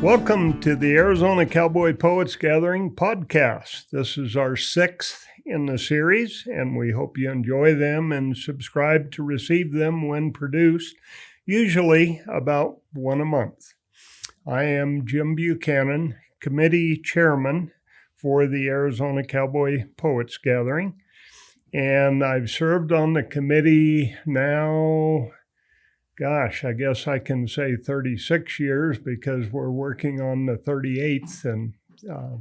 Welcome to the Arizona Cowboy Poets Gathering podcast. This is our 6th in the series, and we hope you enjoy them and subscribe to receive them when produced, usually about one a month. I am Jim Buchanan, committee chairman for the Arizona Cowboy Poets Gathering, and I've served on the committee now, I guess I can say 36 years because we're working on the 38th, and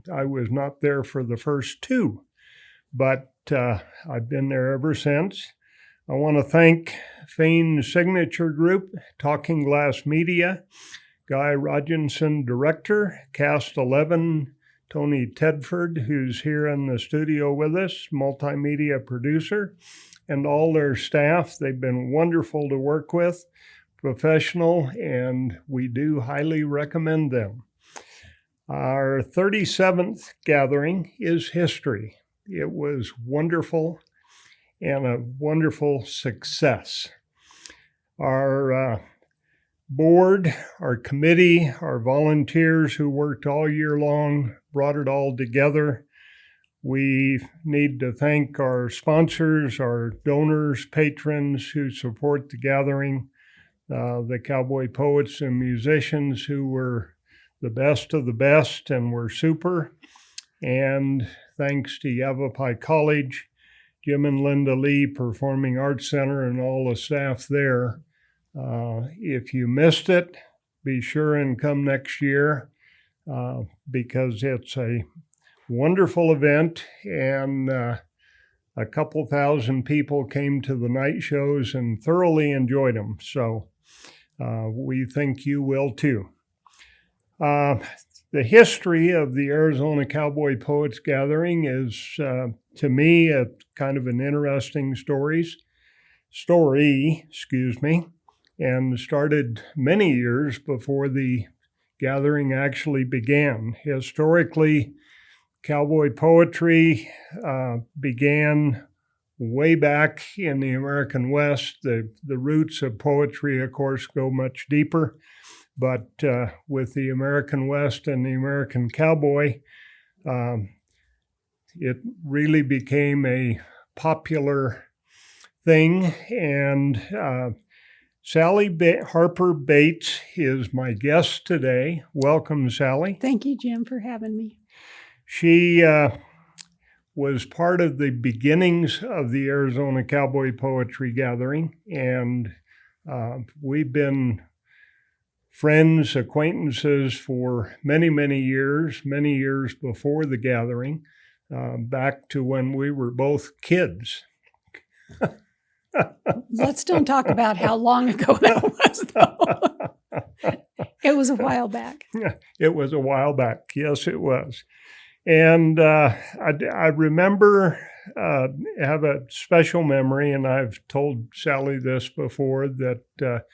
I was not there for the first 2, but I've been there ever since. I want to thank Fane's Signature Group, Talking Glass Media, Guy Rodginson, director, Cast 11, Tony Tedford, who's here in the studio with us, multimedia producer, and all their staff. They've been wonderful to work with, professional, and we do highly recommend them. Our 37th gathering is history. It was wonderful and a wonderful success. Our board, our committee, our volunteers who worked all year long brought it all together. We need to thank our sponsors, our donors, patrons who support the gathering, the cowboy poets and musicians who were the best of the best and were super. And thanks to Yavapai College, Jim and Linda Lee Performing Arts Center, and all the staff there. If you missed it, be sure and come next year because it's a wonderful event, and a couple thousand people came to the night shows and thoroughly enjoyed them. So we think you will too. The history of the Arizona Cowboy Poets Gathering is, to me, a kind of an interesting story, and started many years before the gathering actually began. Historically, cowboy poetry began way back in the American West. The roots of poetry, of course, go much deeper, but with the American West and the American cowboy, it really became a popular thing. And Sally Harper Bates is my guest today. Welcome, Sally. Thank you, Jim, for having me. She was part of the beginnings of the Arizona Cowboy Poetry Gathering, and we've been friends, acquaintances for many, many years before the gathering, back to when we were both kids. Let's don't talk about how long ago that was, though. It was a while back. It was a while back. Yes, it was. And I remember, have a special memory, and I've told Sally this before, that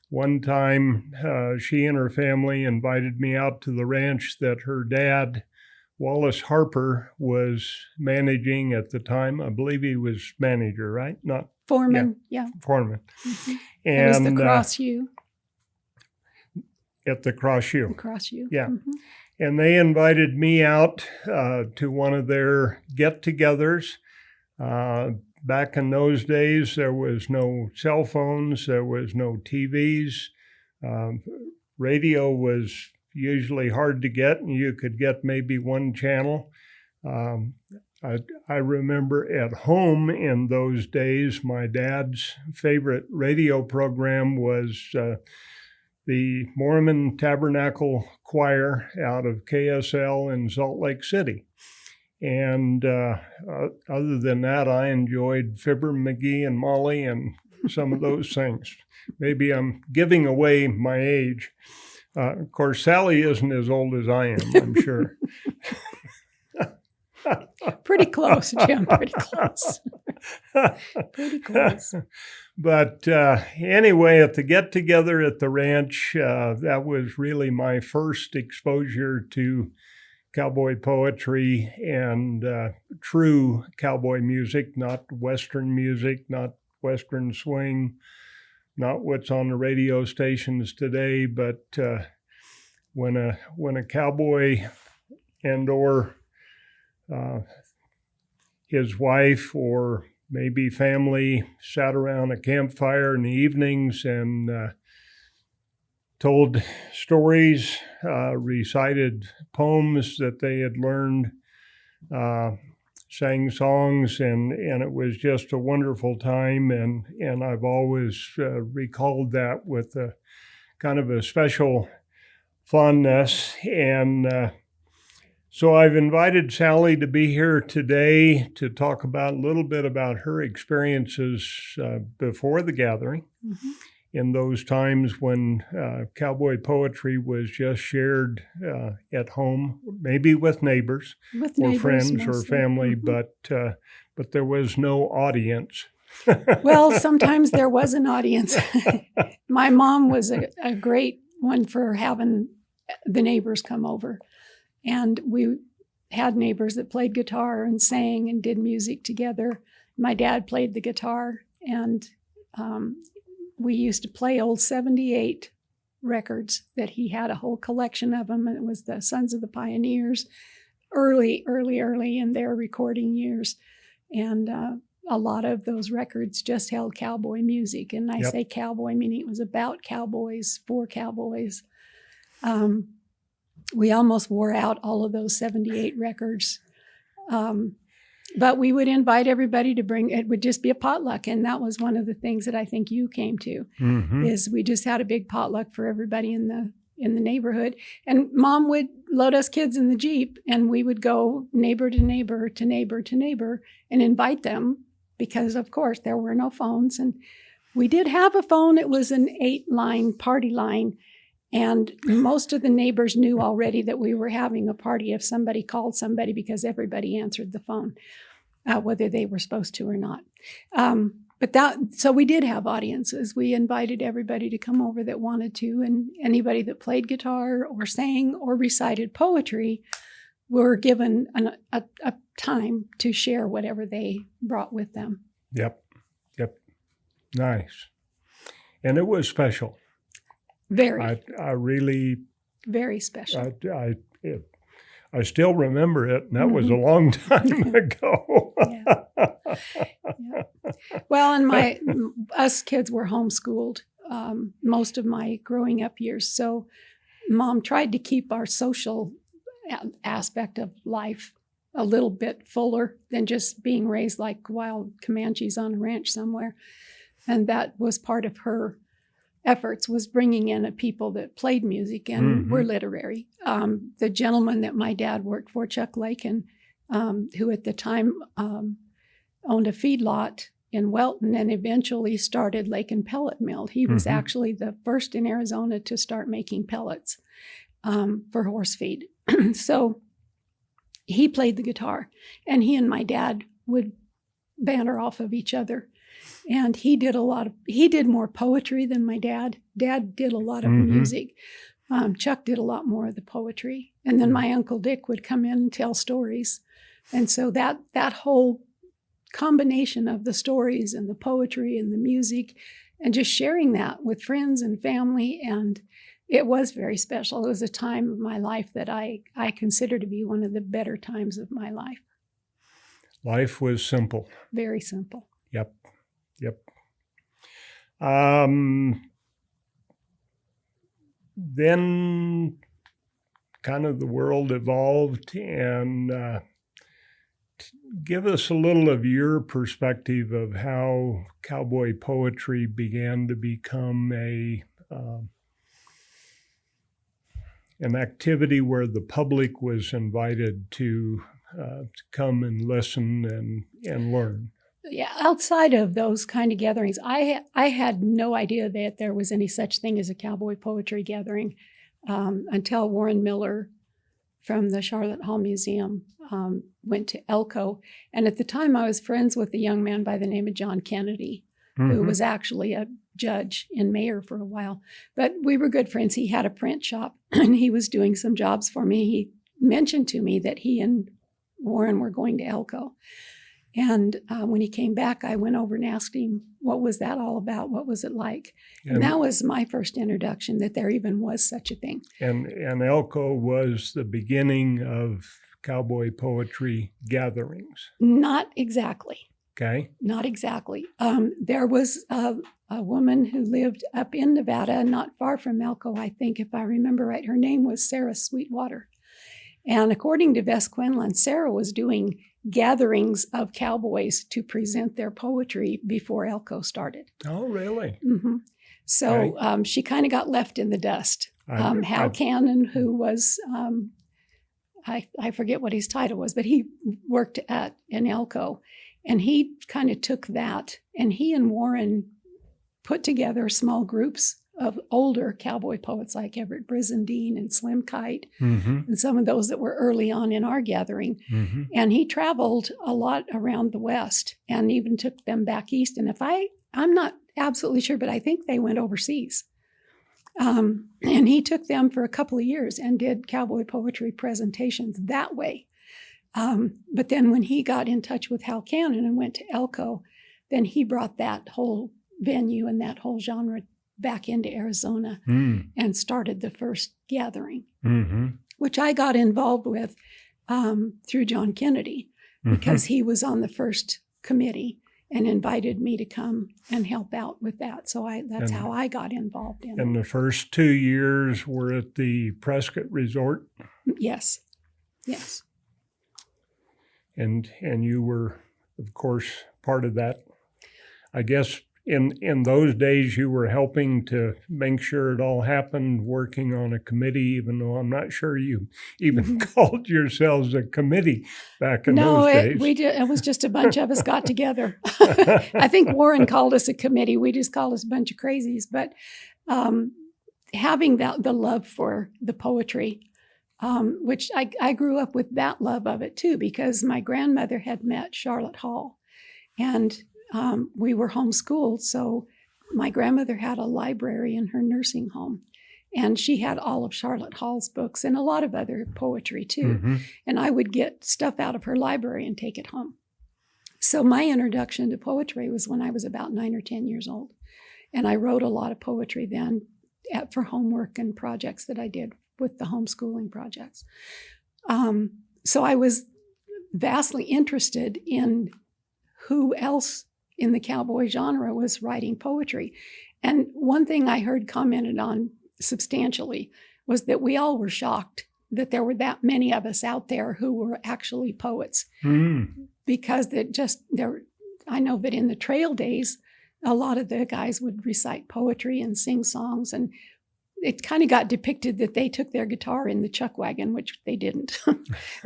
one time she and her family invited me out to the ranch that her dad, Wallace Harper, was managing at the time. I believe he was manager, right? Not Foreman, yeah. Foreman. Mm-hmm. And it was the Cross U. At the Cross U. The Cross U. Yeah. Mm-hmm. And they invited me out to one of their get-togethers. Back in those days, there was no cell phones, there was no TVs. Radio was usually hard to get, and you could get maybe one channel. I remember at home in those days, my dad's favorite radio program was the Mormon Tabernacle Choir out of KSL in Salt Lake City. And other than that, I enjoyed Fibber, McGee, and Molly and some of those things. Maybe I'm giving away my age. Of course, Sally isn't as old as I am, I'm sure. Pretty close, Jim, pretty close. Pretty close. But anyway, at the get-together at the ranch, that was really my first exposure to cowboy poetry and true cowboy music, not Western music, not Western swing, not what's on the radio stations today, but when a cowboy and or his wife or maybe family sat around a campfire in the evenings and told stories, recited poems that they had learned, sang songs, and it was just a wonderful time. And I've always recalled that with a kind of a special fondness. And so I've invited Sally to be here today to talk about a little bit about her experiences before the gathering, in those times when cowboy poetry was just shared at home, maybe with neighbors or friends mostly, or family, but there was no audience. Well, sometimes there was an audience. My mom was a great one for having the neighbors come over. And we had neighbors that played guitar and sang and did music together. My dad played the guitar, and we used to play old 78 records that he had, a whole collection of them. And it was the Sons of the Pioneers, early in their recording years. And a lot of those records just held cowboy music. And I say cowboy, meaning it was about cowboys, for cowboys. We almost wore out all of those 78 records. But we would invite everybody to bring, it would just be a potluck. And that was one of the things that I think you came to, is we just had a big potluck for everybody in the neighborhood. And Mom would load us kids in the Jeep, and we would go neighbor to neighbor to neighbor to neighbor and invite them, because of course there were no phones. And we did have a phone. It was an 8-line party line. And most of the neighbors knew already that we were having a party if somebody called somebody, because everybody answered the phone, whether they were supposed to or not. So we did have audiences. We invited everybody to come over that wanted to, and anybody that played guitar or sang or recited poetry were given a time to share whatever they brought with them. Yep. Nice. And it was special. Very. I really. Very special. I still remember it, and that was a long time ago. Yeah. Well, and us kids were homeschooled most of my growing up years. So Mom tried to keep our social aspect of life a little bit fuller than just being raised like wild Comanches on a ranch somewhere. And that was part of her efforts, was bringing in people that played music and were literary. The gentleman that my dad worked for, Chuck Lakin, who at the time owned a feedlot in Welton and eventually started Lakin Pellet Mill. He was actually the first in Arizona to start making pellets for horse feed. So he played the guitar, and he and my dad would banter off of each other. And he did more poetry than my dad. Dad did a lot of music. Chuck did a lot more of the poetry. And then my Uncle Dick would come in and tell stories. And so that whole combination of the stories and the poetry and the music and just sharing that with friends and family, and it was very special. It was a time of my life that I consider to be one of the better times of my life. Life was simple. Very simple. Yep. Then kind of the world evolved, and give us a little of your perspective of how cowboy poetry began to become an activity where the public was invited to come and listen and learn. Yeah, outside of those kind of gatherings, I had no idea that there was any such thing as a cowboy poetry gathering until Warren Miller from the Charlotte Hall Museum went to Elko. And at the time, I was friends with a young man by the name of John Kennedy, who was actually a judge in Mayor for a while. But we were good friends. He had a print shop, and he was doing some jobs for me. He mentioned to me that he and Warren were going to Elko. And when he came back, I went over and asked him, what was that all about? What was it like? And And that was my first introduction that there even was such a thing. and Elko was the beginning of cowboy poetry gatherings. Not exactly. Okay. Not exactly. There was a woman who lived up in Nevada, not far from Elko, I think, if I remember right. Her name was Sarah Sweetwater. And according to Vess Quinlan, Sarah was doing gatherings of cowboys to present their poetry before Elko started. Oh, really? Mm-hmm. So she kind of got left in the dust. Hal Cannon, who was, I forget what his title was, but he worked in Elko. And he kind of took that, and he and Warren put together small groups of older cowboy poets like Everett Brizendine and Slim Kite, and some of those that were early on in our gathering. And he traveled a lot around the West and even took them back east. And I'm not absolutely sure, but I think they went overseas. And he took them for a couple of years and did cowboy poetry presentations that way. But then when he got in touch with Hal Cannon and went to Elko, then he brought that whole venue and that whole genre back into Arizona and started the first gathering, which I got involved with through John Kennedy because he was on the first committee and invited me to come and help out with that. So that's how I got involved in it. And the first 2 years were at the Prescott Resort? Yes. Yes. And you were, of course, part of that. I guess in those days you were helping to make sure it all happened, working on a committee, even though I'm not sure you even called yourselves a committee back in those days. No, it was just a bunch of us got together. I think Warren called us a committee. We just called us a bunch of crazies. But having the love for the poetry, which I grew up with that love of it too, because my grandmother had met Charlotte Hall, and we were homeschooled. So my grandmother had a library in her nursing home, and she had all of Charlotte Hall's books and a lot of other poetry too. And I would get stuff out of her library and take it home. So my introduction to poetry was when I was about 9 or 10 years old. And I wrote a lot of poetry then for homework and projects that I did with the homeschooling projects. So I was vastly interested in who else in the cowboy genre was writing poetry. And one thing I heard commented on substantially was that we all were shocked that there were that many of us out there who were actually poets. Because I know that in the trail days, a lot of the guys would recite poetry and sing songs, and it kind of got depicted that they took their guitar in the chuck wagon, which they didn't.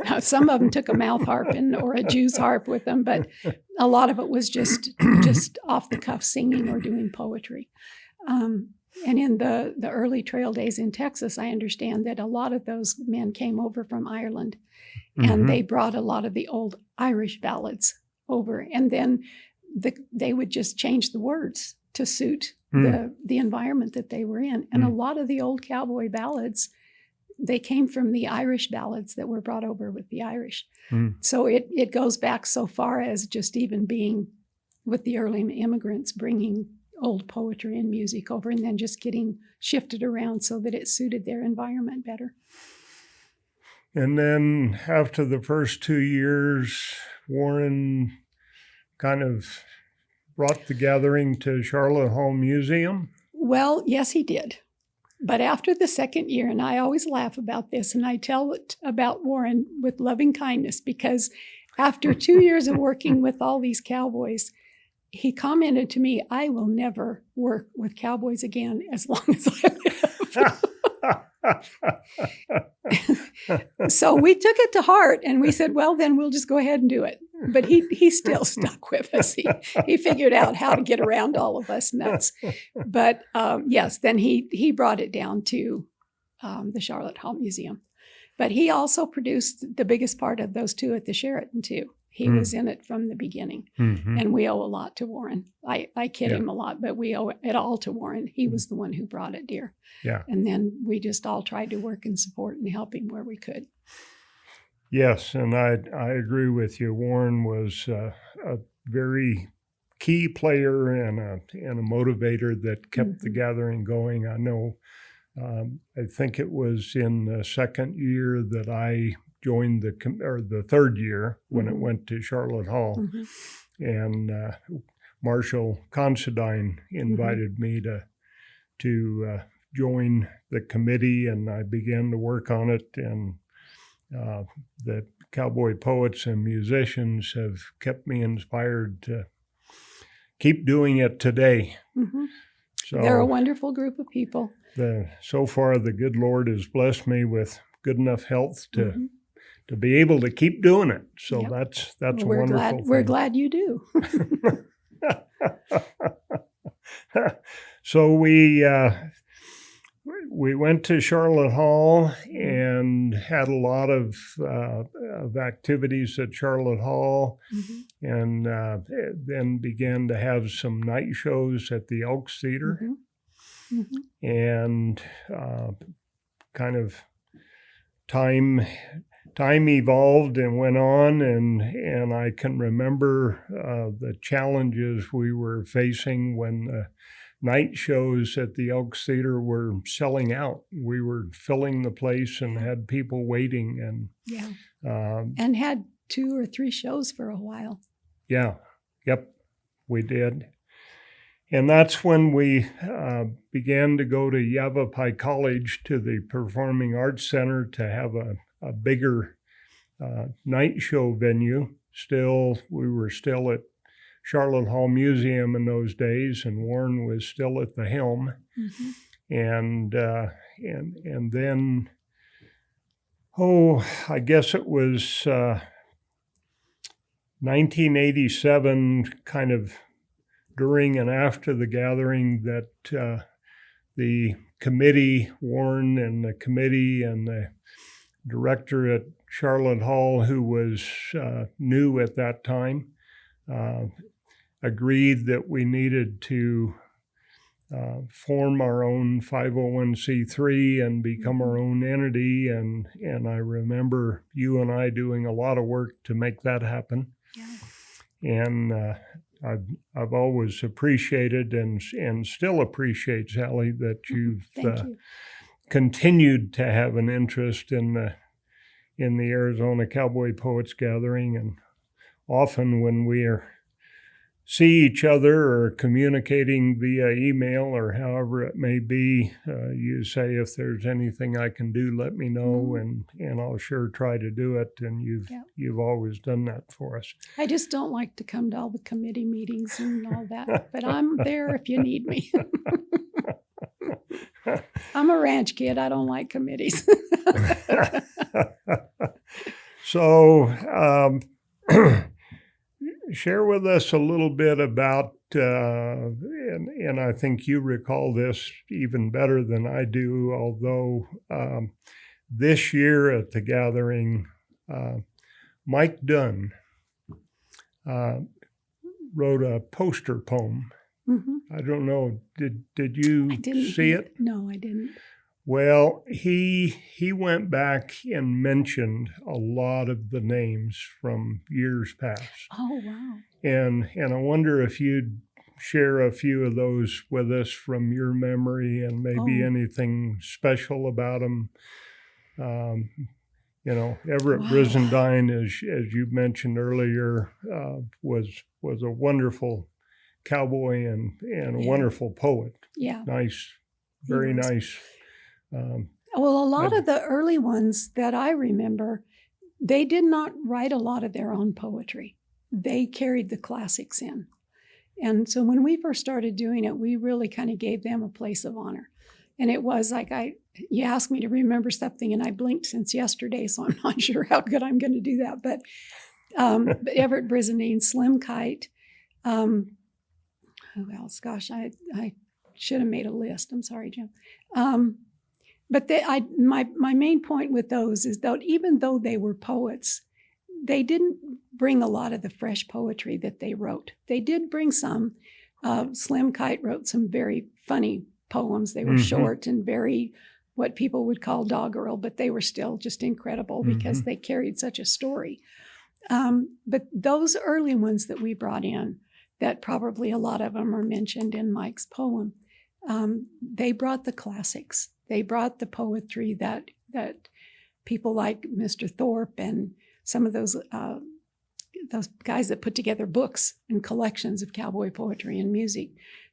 Now, some of them took a mouth harp or a Jew's harp with them, but a lot of it was just off the cuff singing or doing poetry. And in the early trail days in Texas, I understand that a lot of those men came over from Ireland, and they brought a lot of the old Irish ballads over, and then they would just change the words to suit the environment that they were in. And a lot of the old cowboy ballads, they came from the Irish ballads that were brought over with the Irish. So it goes back so far as just even being with the early immigrants, bringing old poetry and music over and then just getting shifted around so that it suited their environment better. And then after the first 2 years, Warren kind of brought the gathering to Charlotte Hall Museum? Well, yes, he did. But after the second year, and I always laugh about this, and I tell it about Warren with loving kindness, because after 2 years of working with all these cowboys, he commented to me, "I will never work with cowboys again as long as I live." So we took it to heart, and we said, well, then we'll just go ahead and do it. But he still stuck with us. He figured out how to get around all of us nuts. But yes, then he brought it down to the Charlotte Hall Museum. But he also produced the biggest part of those two at the Sheraton too. He was in it from the beginning. And we owe a lot to Warren. I kid him a lot, but we owe it all to Warren. He was the one who brought it here. Yeah. And then we just all tried to work and support and help him where we could. Yes, and I agree with you. Warren was a very key player and a motivator that kept the gathering going. I know. I think it was in the second year that I joined or the third year when it went to Charlotte Hall, and Marshall Considine invited me to join the committee, and I began to work on it. And the Cowboy poets and musicians have kept me inspired to keep doing it today. So they're a wonderful group of people. So far, the good Lord has blessed me with good enough health to be able to keep doing it. So that's a wonderful thing. We're glad you do. So we went to Charlotte Hall and had a lot of activities at Charlotte Hall, and then began to have some night shows at the Elks Theater. And kind of time evolved and went on, and I can remember the challenges we were facing when the night shows at the Elks Theater were selling out. We were filling the place and had people waiting, and had 2 or 3 shows for a while. We did. And that's when we began to go to Yavapai College to the Performing Arts Center to have a bigger night show venue. We were still at Charlotte Hall Museum in those days, and Warren was still at the helm. And then, I guess it was 1987, kind of during and after the gathering, that the committee, Warren and the committee and the director at Charlotte Hall, who was new at that time, agreed that we needed to form our own 501c3 and become our own entity. And I remember you and I doing a lot of work to make that happen. And I've always appreciated and still appreciate, Sally, that you've continued to have an interest in the Arizona Cowboy Poets Gathering. And often when we see each other or communicating via email or however it may be, you say, if there's anything I can do, let me know, and I'll sure try to do it. And you've always done that for us. I just don't like to come to all the committee meetings and all that, but I'm there if you need me. I'm a ranch kid. I don't like committees. So, share with us a little bit about, and I think you recall this even better than I do, although this year at the gathering, Mike Dunn wrote a poster poem. I don't know, did you see it? No, I didn't. Well, he went back and mentioned a lot of the names from years past. Oh, wow. And I wonder if you'd share a few of those with us from your memory, and maybe anything special about them. Everett Brizendine, as you mentioned earlier, was a wonderful cowboy and a wonderful poet. Nice, very nice. Well, a lot of the early ones that I remember, they did not write a lot of their own poetry. They carried the classics in. And so when we first started doing it, we really kind of gave them a place of honor. And it was like, you asked me to remember something, and I blinked since yesterday, so I'm not sure how good I'm going to do that. But Everett Brizendine, Slim Kite, who else? Gosh, I should have made a list. I'm sorry, Jim. But my main point with those is that even though they were poets, they didn't bring a lot of the fresh poetry that they wrote. They did bring some. Slim Kite wrote some very funny poems. They were short and very what people would call doggerel, but they were still just incredible because they carried such a story. But those early ones that we brought in, that probably a lot of them are mentioned in Mike's poem, they brought the classics. They brought the poetry that people like Mr. Thorpe and some of those guys that put together books and collections of cowboy poetry and music,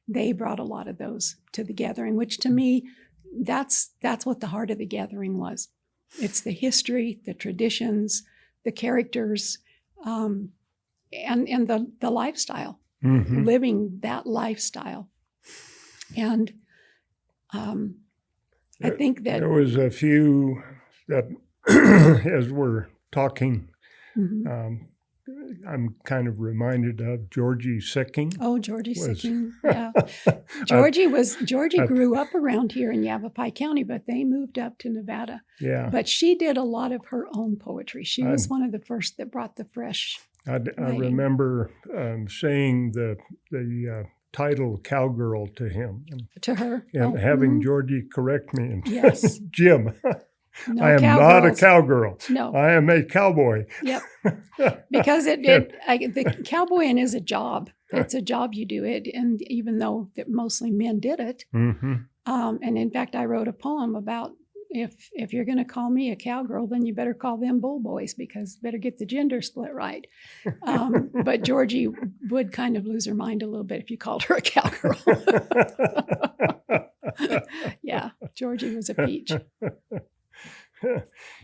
they brought a lot of those to the gathering, which to me, that's what the heart of the gathering was. It's the history, the traditions, the characters, and the lifestyle, living that lifestyle. And I think that there was a few that, as we're talking, I'm kind of reminded of Georgie Sicking. Oh, Georgie Sicking, yeah. Georgie grew up around here in Yavapai County, but they moved up to Nevada. Yeah. But she did a lot of her own poetry. She was one of the first that brought the fresh. I remember saying the title Cowgirl to him. To her. And having Georgie correct me. And yes. Jim, no, I am not a cowgirl. No. I am a cowboy. Yep. Because the cowboying is a job. It's a job you do it. And even though that mostly men did it. And in fact, I wrote a poem about if you're going to call me a cowgirl, then you better call them bull boys because better get the gender split right. But Georgie would kind of lose her mind a little bit if you called her a cowgirl. Yeah, Georgie was a peach.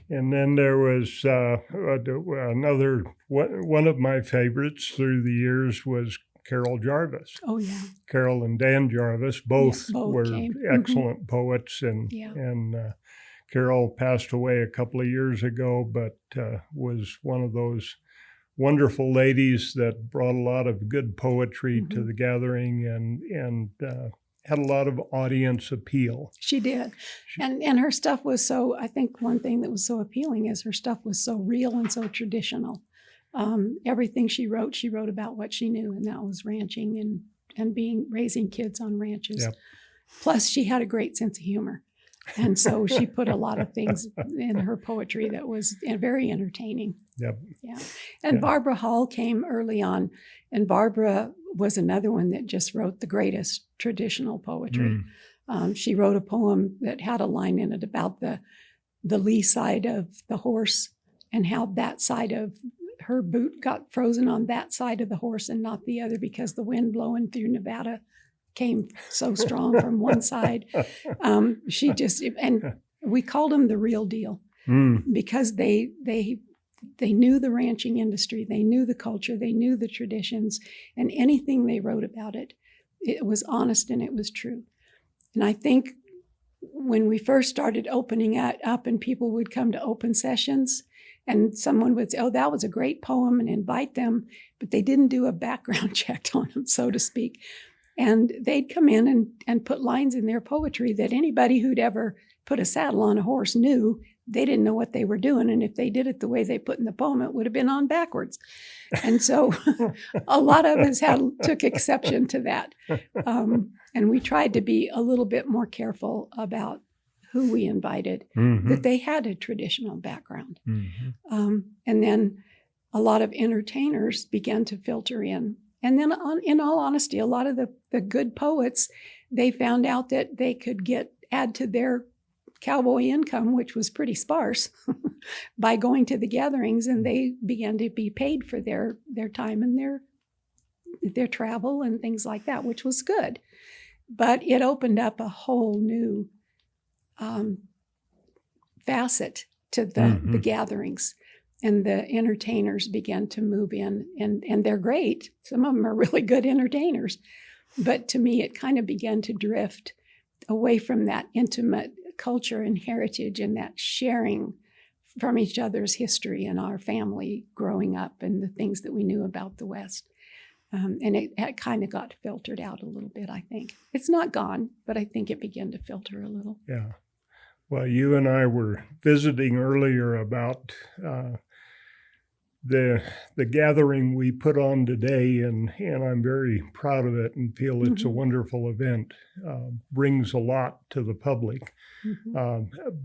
And then there was another one of my favorites through the years was Carol Jarvis. Oh yeah, Carol and Dan Jarvis both were excellent poets, and Carol passed away a couple of years ago, but was one of those wonderful ladies that brought a lot of good poetry to the gathering and had a lot of audience appeal. She did. And her stuff was so, I think one thing that was so appealing is her stuff was so real and so traditional. Everything she wrote about what she knew, and that was ranching and raising kids on ranches. Yep. Plus, she had a great sense of humor. And so she put a lot of things in her poetry that was very entertaining. Yep. Yeah. And Barbara Hall came early on, and Barbara was another one that just wrote the greatest traditional poetry. She wrote a poem that had a line in it about the lee side of the horse and how that side of her boot got frozen on that side of the horse and not the other because the wind blowing through Nevada came so strong from one side. She just, and we called them the real deal because they knew the ranching industry, they knew the culture, they knew the traditions, and anything they wrote about it was honest and it was true. And I think when we first started opening it up and people would come to open sessions and someone would say, oh, that was a great poem, and invite them, but they didn't do a background check on them, so to speak. And they'd come in and put lines in their poetry that anybody who'd ever put a saddle on a horse knew. They didn't know what they were doing. And if they did it the way they put in the poem, it would have been on backwards. And so a lot of us took exception to that. And we tried to be a little bit more careful about who we invited, that they had a traditional background. And then a lot of entertainers began to filter in. And then in all honesty, a lot of the good poets, they found out that they could add to their cowboy income, which was pretty sparse, by going to the gatherings, and they began to be paid for their time and their travel and things like that, which was good. But it opened up a whole new facet to the gatherings. And the entertainers began to move in, and they're great. Some of them are really good entertainers. But to me, it kind of began to drift away from that intimate culture and heritage and that sharing from each other's history and our family growing up and the things that we knew about the West. And it kind of got filtered out a little bit, I think. It's not gone, but I think it began to filter a little. Yeah. Well, you and I were visiting earlier about the gathering we put on today, and I'm very proud of it and feel it's a wonderful event, brings a lot to the public.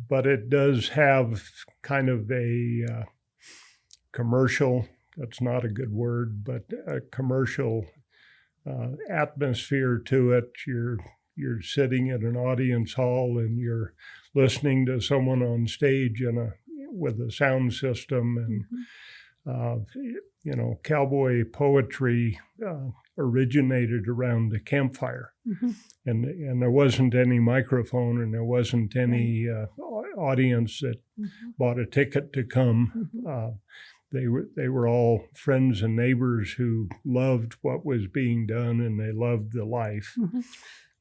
But it does have kind of a commercial, that's not a good word, but a commercial atmosphere to it. You're sitting in an audience hall and you're listening to someone on stage with a sound system, and cowboy poetry originated around the campfire, and there wasn't any microphone, and there wasn't any audience that bought a ticket to come. They were all friends and neighbors who loved what was being done, and they loved the life.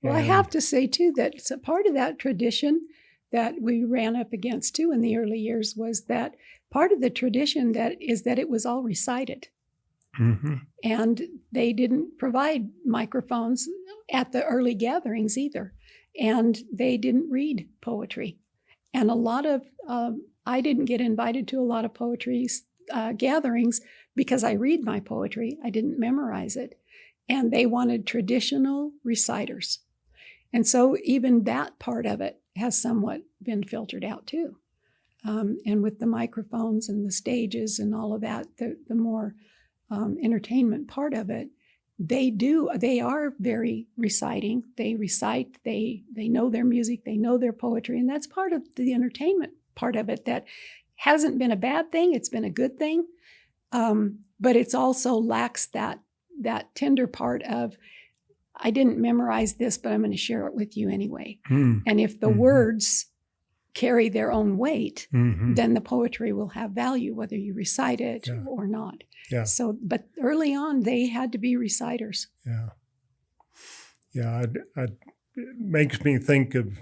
Well, I have to say, too, that a part of that tradition that we ran up against, too, in the early years was that part of the tradition that it was all recited. And they didn't provide microphones at the early gatherings either. And they didn't read poetry. And a lot of, I didn't get invited to a lot of poetry gatherings because I read my poetry. I didn't memorize it. And they wanted traditional reciters. And so even that part of it has somewhat been filtered out too. And with the microphones and the stages and all of that, the more entertainment part of it, they are very reciting. They recite, they know their music, they know their poetry, and that's part of the entertainment part of it that hasn't been a bad thing. It's been a good thing. But it's also lacks that tender part of, I didn't memorize this, but I'm going to share it with you anyway. And if the words carry their own weight, then the poetry will have value, whether you recite it or not. So, but early on, they had to be reciters. It makes me think of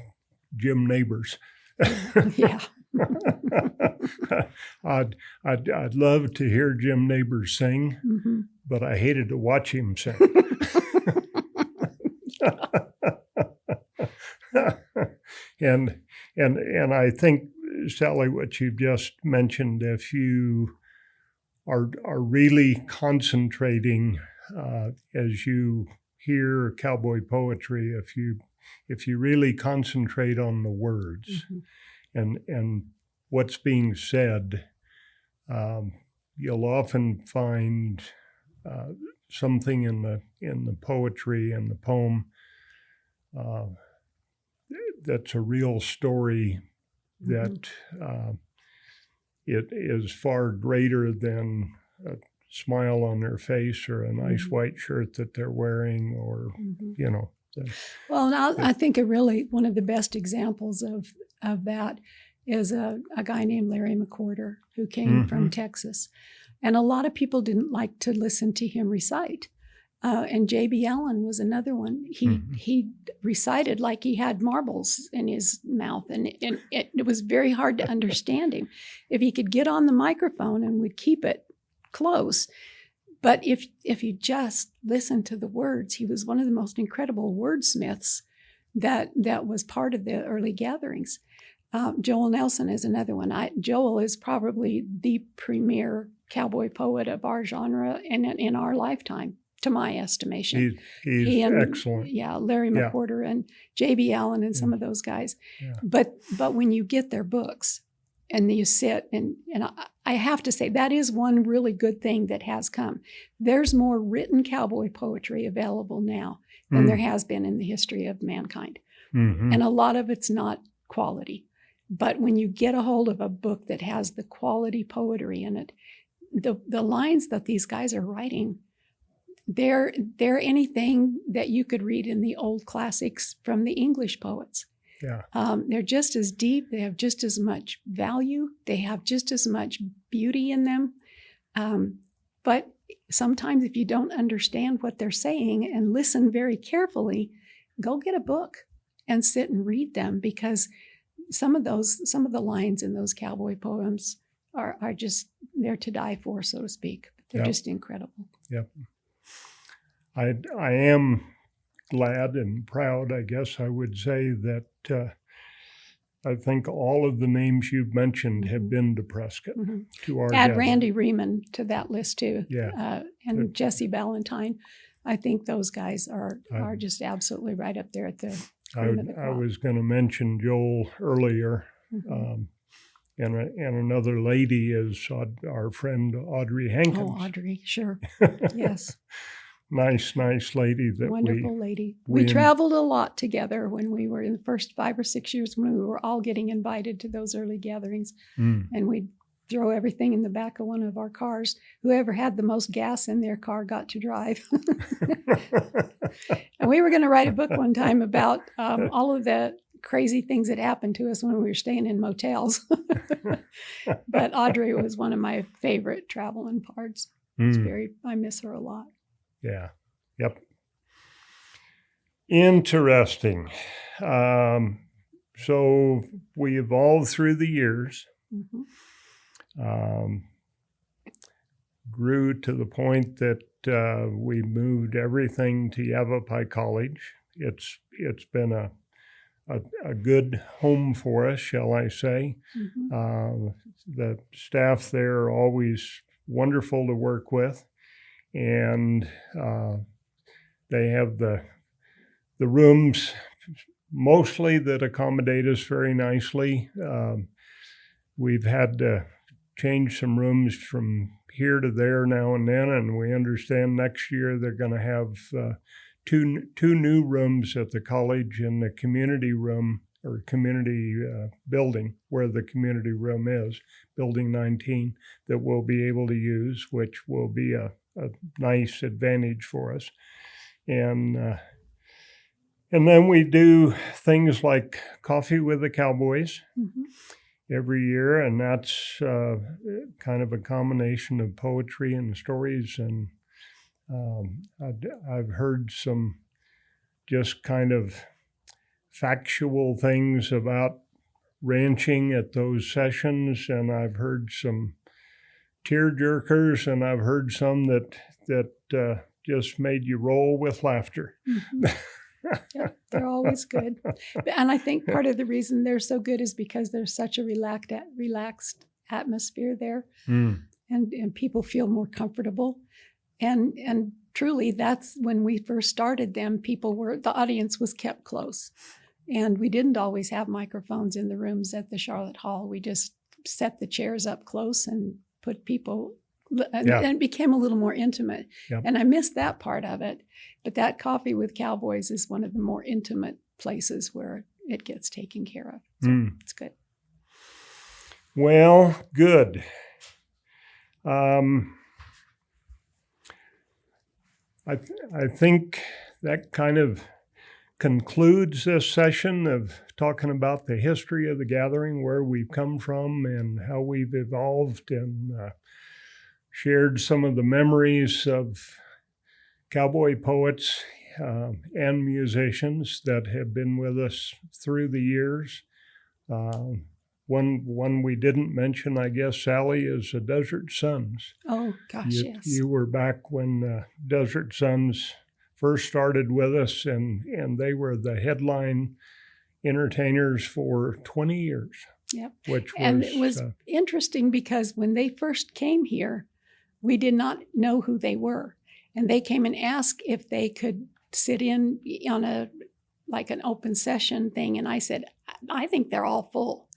Jim Neighbors. I'd love to hear Jim Neighbors sing, but I hated to watch him sing. And I think, Sally, what you've just mentioned, if you are really concentrating as you hear cowboy poetry, if you really concentrate on the words and what's being said, you'll often find something in the poetry and the poem that's a real story, that it is far greater than a smile on their face or a nice white shirt that they're wearing, or Well, now I think one of the best examples of that is a guy named Larry McWhorter, who came from Texas. And a lot of people didn't like to listen to him recite. And J.B. Allen was another one. He recited like he had marbles in his mouth, and it was very hard to understand him. If he could get on the microphone and would keep it close. But if you just listen to the words, he was one of the most incredible wordsmiths that was part of the early gatherings. Joel Nelson is another one. Joel is probably the premier cowboy poet of our genre and in our lifetime, to my estimation. He's excellent. Yeah, Larry McWhorter and J.B. Allen and some of those guys. But when you get their books and you sit, and I have to say, that is one really good thing that has come. There's more written cowboy poetry available now than there has been in the history of mankind. And a lot of it's not quality. But when you get a hold of a book that has the quality poetry in it, the lines that these guys are writing, they're anything that you could read in the old classics from the English poets. They're just as deep. They have just as much value. They have just as much beauty in them. But sometimes if you don't understand what they're saying and listen very carefully, go get a book and sit and read them, because some of the lines in those cowboy poems are just there to die for, so to speak. They're just incredible. I am glad and proud, I guess I would say, that I think all of the names you've mentioned have been to Prescott, to our Add gathering. Randy Riemann to that list too. Yeah. And Jesse Ballantyne. I think those guys are just absolutely right up there at the cream of the crop. I was going to mention Joel earlier, and another lady is our friend Audrey Hankins. Oh, Audrey, sure. Yes. Nice lady. Wonderful lady. We traveled a lot together when we were in the first 5 or 6 years when we were all getting invited to those early gatherings. And we'd throw everything in the back of one of our cars. Whoever had the most gas in their car got to drive. And we were going to write a book one time about all of the crazy things that happened to us when we were staying in motels. But Audrey was one of my favorite traveling parts. I miss her a lot. Yeah. Yep. Interesting. So we evolved through the years, grew to the point that we moved everything to Yavapai College. It's been a good home for us, shall I say. The staff there are always wonderful to work with. And they have the rooms mostly that accommodate us very nicely. We've had to change some rooms from here to there now and then, and we understand next year they're going to have two new rooms at the college in the community room or community building where the community room is, Building 19, that we'll be able to use, which will be a nice advantage for us. And then we do things like Coffee with the Cowboys every year, and that's kind of a combination of poetry and stories. And I've heard some just kind of factual things about ranching at those sessions, and I've heard some tear jerkers, and I've heard some that just made you roll with laughter. Yeah, they're always good. And I think part of the reason they're so good is because there's such a relaxed atmosphere there, and people feel more comfortable. And truly, that's when we first started them. The audience was kept close, and we didn't always have microphones in the rooms at the Charlotte Hall. We just set the chairs up close and put people, and it became a little more intimate. Yep. And I missed that part of it. But that Coffee with Cowboys is one of the more intimate places where it gets taken care of. So it's good. Well, good. I think that kind of concludes this session of talking about the history of the gathering, where we've come from and how we've evolved, and shared some of the memories of cowboy poets and musicians that have been with us through the years. One we didn't mention, I guess, Sally, is the Desert Sons. Oh, gosh, yes. You were back when Desert Sons first started with us, and they were the headline entertainers for 20 years. Yep. And it was interesting because when they first came here, we did not know who they were. And they came and asked if they could sit in on an open session thing. And I said, I think they're all full.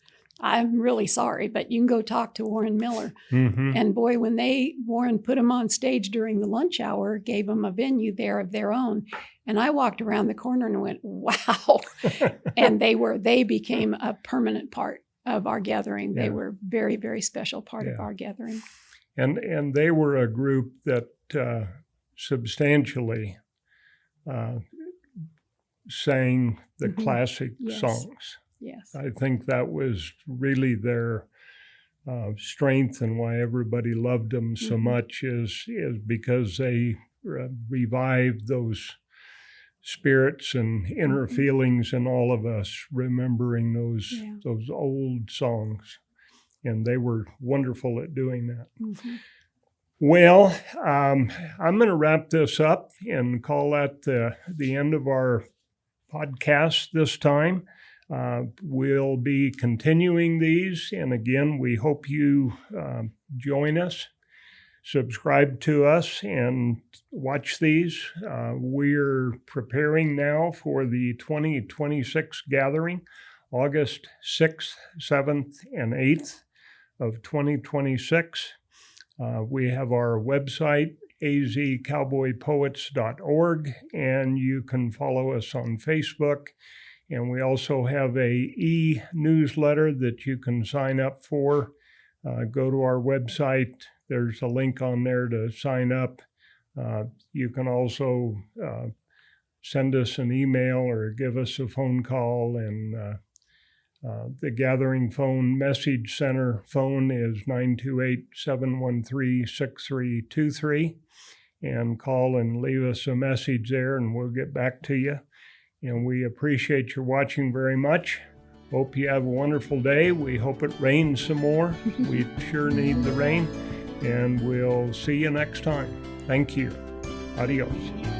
I'm really sorry, but you can go talk to Warren Miller. And boy, when Warren put them on stage during the lunch hour, gave them a venue there of their own. And I walked around the corner and went, wow. And they became a permanent part of our gathering. They were a very, very special part of our gathering. And they were a group that substantially sang the classic songs. Yes. I think that was really their strength, and why everybody loved them so much is because they revived those spirits and inner feelings in all of us, remembering those old songs. And they were wonderful at doing that. Well, I'm going to wrap this up and call that the end of our podcast this time. We'll be continuing these, and again, we hope you join us. Subscribe to us and watch these. We're preparing now for the 2026 gathering, August 6th, 7th, and 8th of 2026. We have our website, azcowboypoets.org, and you can follow us on Facebook. And we also have a e-newsletter that you can sign up for. Go to our website. There's a link on there to sign up. You can also send us an email or give us a phone call. And the Gathering Phone Message Center phone is 928-713-6323. And call and leave us a message there, and we'll get back to you. And we appreciate your watching very much. Hope you have a wonderful day. We hope it rains some more. We sure need the rain. And we'll see you next time. Thank you. Adios.